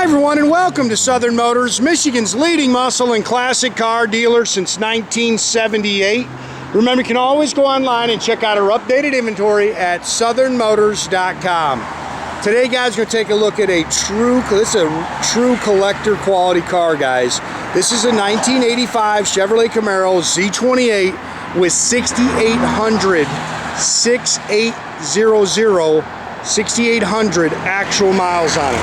everyone, and welcome to Southern Motors, Michigan's leading muscle and classic car dealer since 1978. Remember, you can always go online and check out our updated inventory at southernmotors.com. Today, guys, we're going to take a look at this is a true collector quality car, guys. This is a 1985 Chevrolet Camaro Z28 with 6,800 actual miles on it.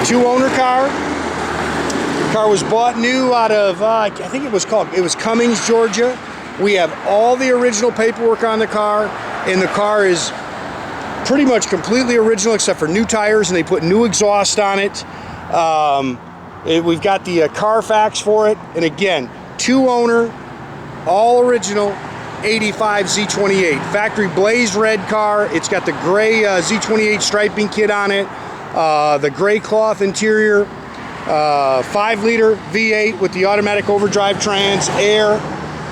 Two-owner car. The car was bought new out of, I think it was Cummings, Georgia. We have all the original paperwork on the car, and the car is pretty much completely original except for new tires, and they put new exhaust on it. We've got the Carfax for it, and again, two-owner, all original, 85 Z28. Factory blaze red car. It's got the gray Z28 striping kit on it. The gray cloth interior, 5-liter V8 with the automatic overdrive trans, air,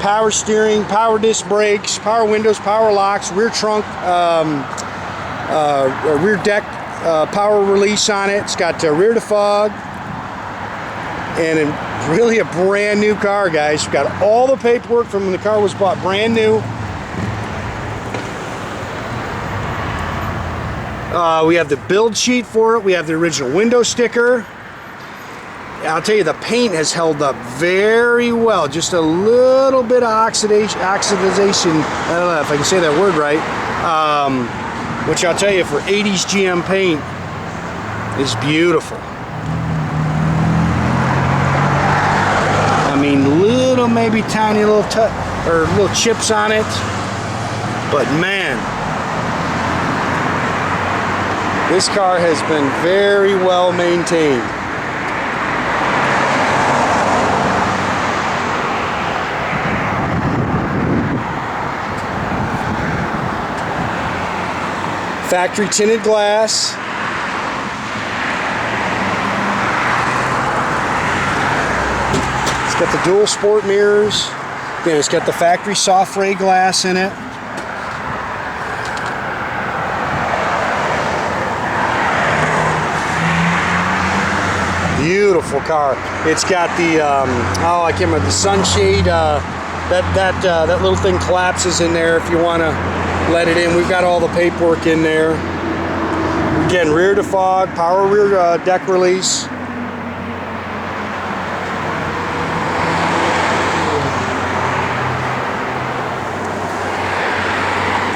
power steering, power disc brakes, power windows, power locks, rear trunk, rear deck power release on it. It's got rear defog, and really a brand new car, guys. We've got all the paperwork from when the car was bought brand new. We have the build sheet for it. We have the original window sticker. I'll tell you, the paint has held up very well. Just a little bit of oxidation. I don't know if I can say that word right. Which I'll tell you, for 80s GM paint, is beautiful. I mean, little, maybe tiny little chips on it, but man, this car has been very well maintained. Factory tinted glass. It's got the dual sport mirrors. Again, it's got the factory soft fray glass in it. Beautiful car. It's got the I can't remember, the sunshade. That little thing collapses in there if you want to let it in. We've got all the paperwork in there. Again, rear defog, power rear deck release.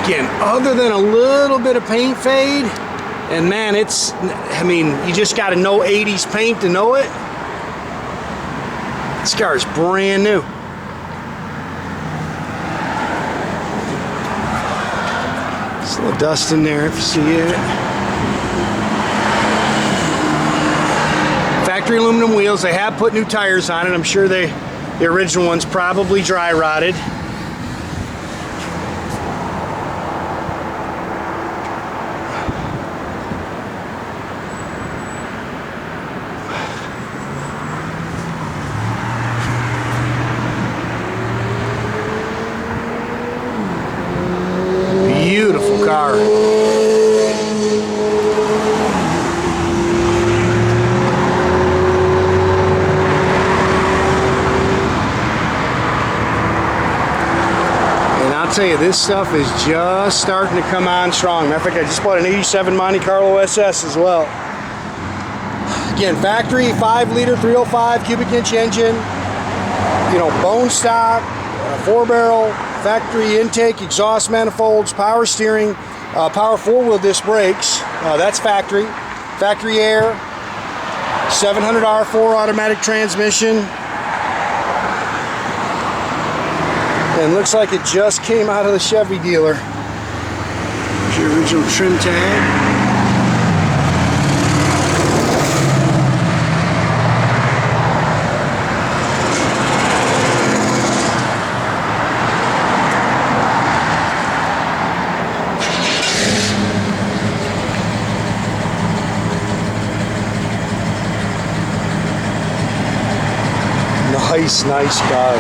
Again, other than a little bit of paint fade, and man, you just got to know 80s paint to know it. This car is brand new. There's a little dust in there if you see it. Factory aluminum wheels. They have put new tires on it. I'm sure the original ones probably dry rotted. Beautiful car. And I'll tell you, this stuff is just starting to come on strong. Matter of fact, I just bought an 87 Monte Carlo SS as well. Again, factory 5-liter 305 cubic inch engine, bone stock, 4-barrel, factory intake, exhaust manifolds, power steering, power 4-wheel disc brakes. That's factory. Factory air, 700 R4 automatic transmission. And looks like it just came out of the Chevy dealer. Here's your original trim tag. Nice car.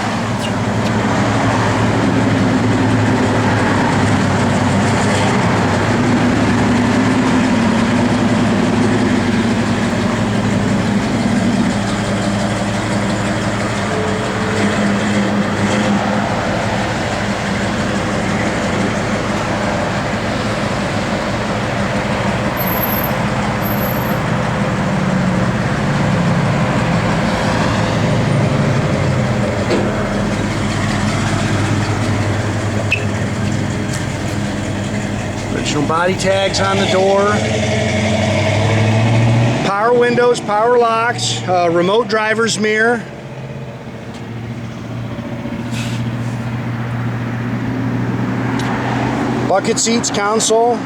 Body tags on the door. Power windows, power locks, remote driver's mirror. Bucket seats, console,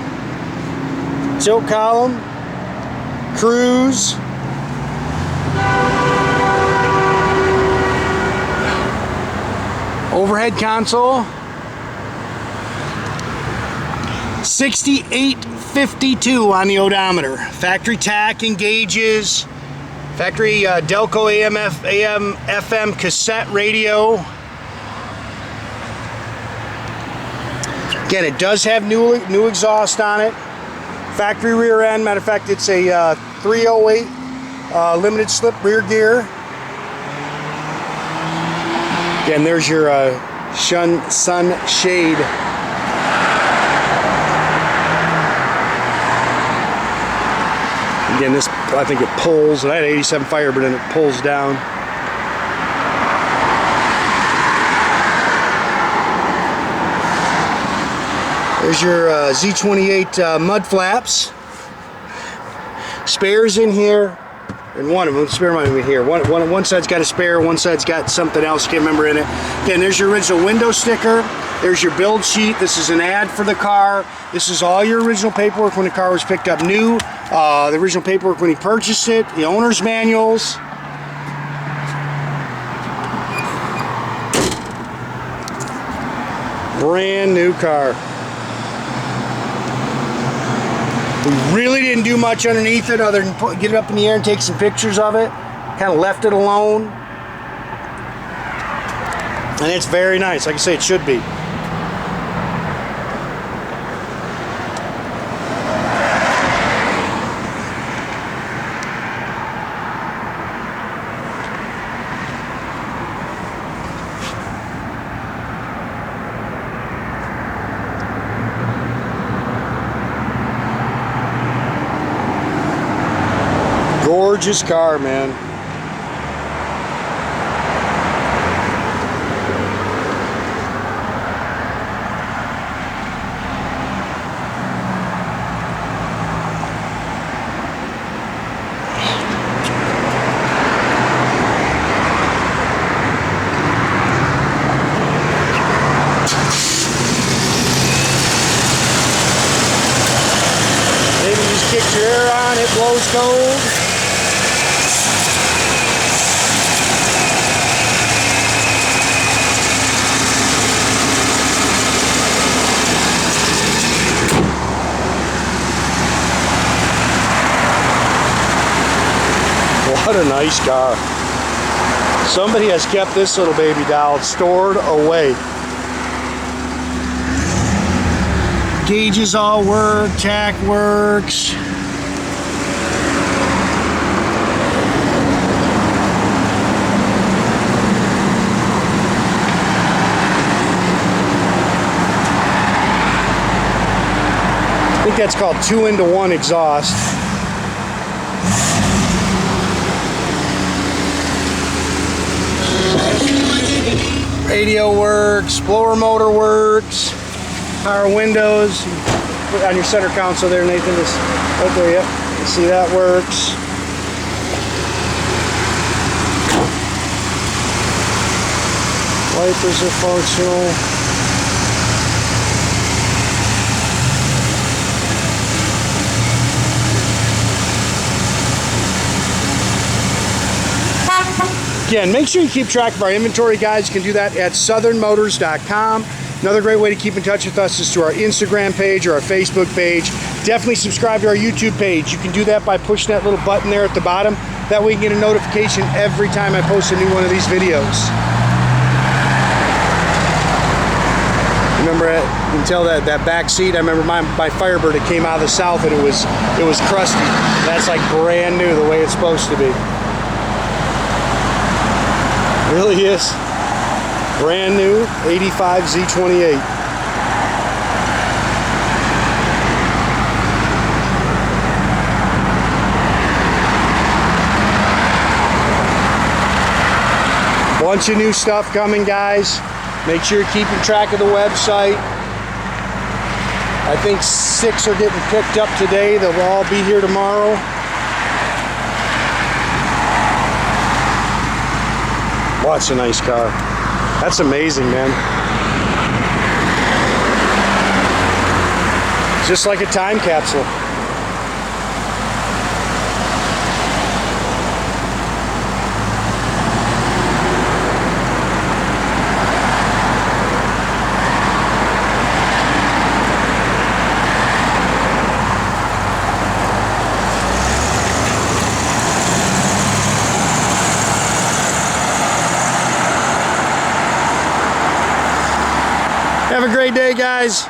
tilt column, cruise. Overhead console. 6852 on the odometer. Factory tach and gauges. Factory Delco AM FM cassette radio. Again, it does have new exhaust on it. Factory rear end. Matter of fact, it's a 308 limited slip rear gear. Again, there's your sunshade. Again, this, I think it pulls. I had 87 Firebird and it pulls down. There's your Z28 mud flaps. Spares in here. And one of them, spare might be here. One side's got a spare, one side's got something else, can't remember in it. Again, there's your original window sticker. There's your build sheet. This is an ad for the car. This is all your original paperwork when the car was picked up new. The original paperwork when he purchased it. The owner's manuals. Brand new car. We really didn't do much underneath it other than get it up in the air and take some pictures of it. Kind of left it alone. And it's very nice. Like I say, it should be. Gorgeous car, man. Maybe you just kicked your air on, it blows cold. What a nice car. Somebody has kept this little baby doll stored away. Gauges all work, tach works. I think that's called 2-in-1 exhaust. Radio works, blower motor works, power windows. Put on your center console there, Nathan. This right there, yep. You see that works. Wipers are functional. Again, make sure you keep track of our inventory, guys. You can do that at southernmotors.com. Another great way to keep in touch with us is through our Instagram page or our Facebook page. Definitely subscribe to our YouTube page. You can do that by pushing that little button there at the bottom. That way you can get a notification every time I post a new one of these videos. Remember, you can tell that back seat. I remember my Firebird, it came out of the south and it was crusty. That's like brand new the way it's supposed to be. Really is. Brand new 85 Z28. Bunch of new stuff coming, guys. Make sure you're keeping track of the website. I think 6 are getting picked up today. They'll all be here tomorrow. Wow, it's a nice car. That's amazing, man. Just like a time capsule. Have a great day, guys.